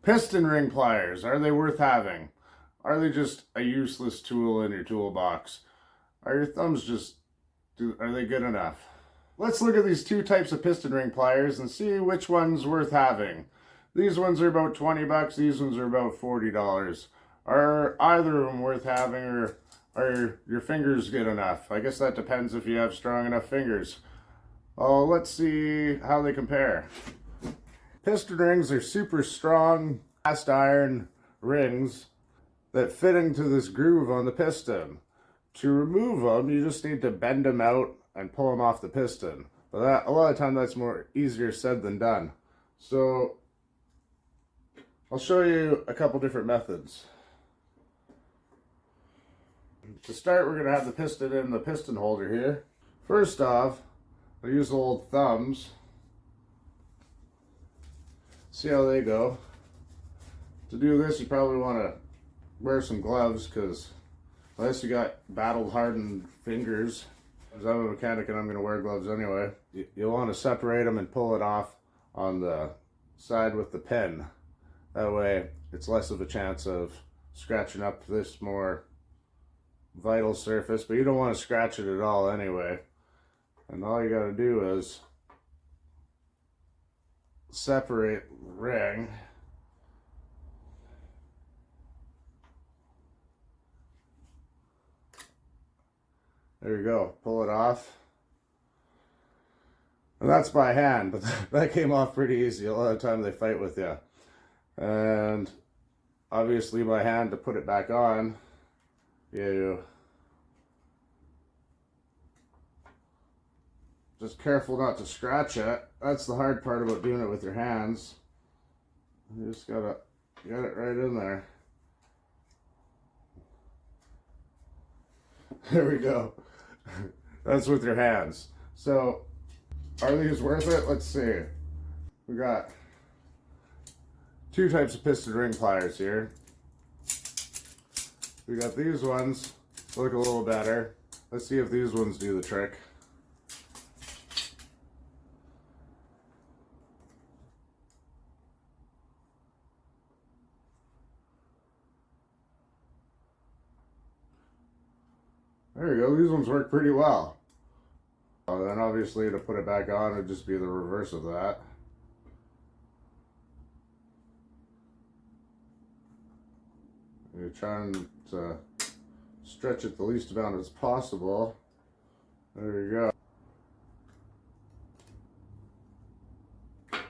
Piston ring pliers, are they worth having? Are they just a useless tool in your toolbox? Are your thumbs just, are they good enough? Let's look at these two types of piston ring pliers and see which one's worth having. These ones are about 20 bucks, these ones are about $40. Are either of them worth having, or are your fingers good enough? I guess that depends if you have strong enough fingers. Oh, let's see how they compare. Piston rings are super strong cast iron rings that fit into this groove on the piston. To remove them, you just need to bend them out and pull them off the piston. But a lot of time that's more easier said than done. So I'll show you a couple different methods. To start, we're going to have the piston in the piston holder here. First off, I'll use the old thumbs. See how they go. To do this, you probably want to wear some gloves, because unless you got battle hardened fingers, because I'm a mechanic and I'm going to wear gloves anyway, you'll want to separate them and pull it off on the side with the pin. That way it's less of a chance of scratching up this more vital surface, but you don't want to scratch it at all anyway. And all you got to do is separate the ring. There you go, pull it off. And that's by hand, but that came off pretty easy. A lot of the time they fight with you. And obviously by hand, to put it back on, you just careful not to scratch it. That's the hard part about doing it with your hands. You just gotta get it right in there. There we go. That's with your hands. So, are these worth it? Let's see. We got two types of piston ring pliers here. We got these ones, look a little better. Let's see if these ones do the trick. There you go, these ones work pretty well. Then obviously to put it back on would just be the reverse of that. You're trying to stretch it the least amount as possible. There you go.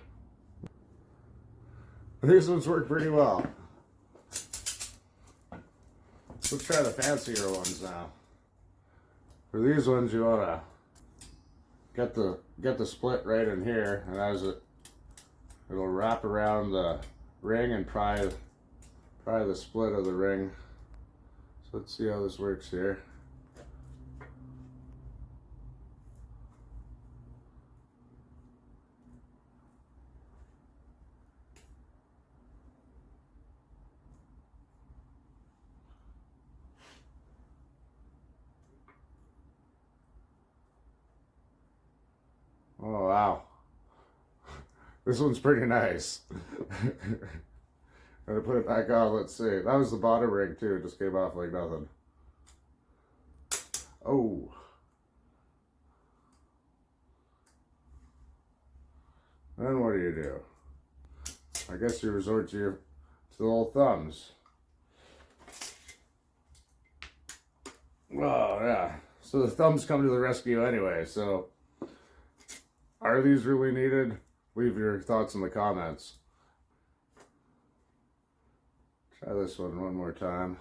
These ones work pretty well. Let's try the fancier ones now. For these ones, you want to get the split right in here, and as it'll wrap around the ring and pry the split of the ring. So let's see how this works here. Oh wow, this one's pretty nice. Gotta put it back on, let's see. That was the bottom ring too, it just came off like nothing. Oh. Then what do? I guess you resort to the old thumbs. Oh yeah, so the thumbs come to the rescue anyway, so are these really needed? Leave your thoughts in the comments. Try this one more time.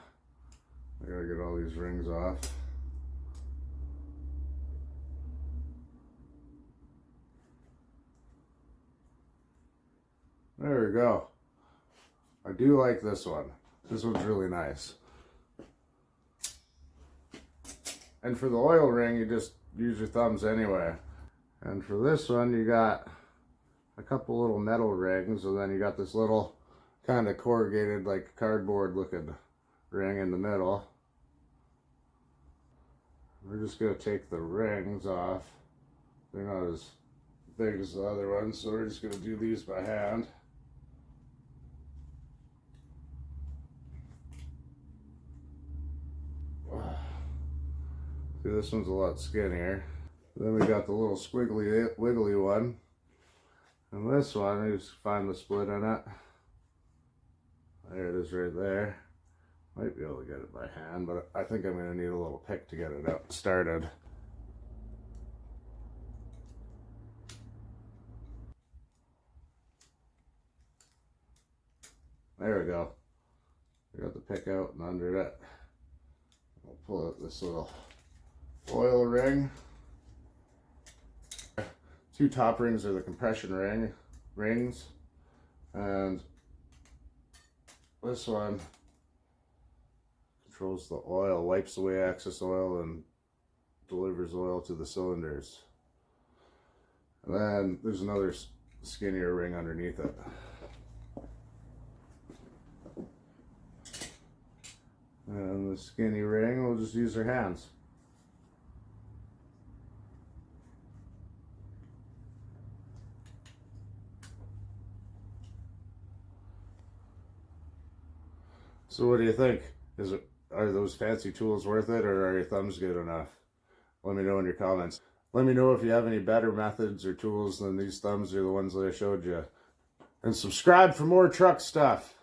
I gotta get all these rings off. There we go. I do like this one. This one's really nice. And for the oil ring, you just use your thumbs anyway. And for this one, you got a couple little metal rings, and then you got this little kind of corrugated, like cardboard looking ring in the middle. We're just going to take the rings off. They're not as big as the other ones, so we're just going to do these by hand. See, this one's a lot skinnier. Then we got the little squiggly, wiggly one. And this one, you just find the split in it. There it is right there. Might be able to get it by hand, but I think I'm going to need a little pick to get it out started. There we go. I got the pick out and under it. I'll pull out this little oil ring. 2 top rings are the compression rings, and this one controls the oil, wipes away excess oil and delivers oil to the cylinders. And then there's another skinnier ring underneath it. And the skinny ring, we'll just use our hands. So what do you think? Are those fancy tools worth it, or are your thumbs good enough? Let me know in your comments. Let me know if you have any better methods or tools than these thumbs or the ones that I showed you. And subscribe for more truck stuff.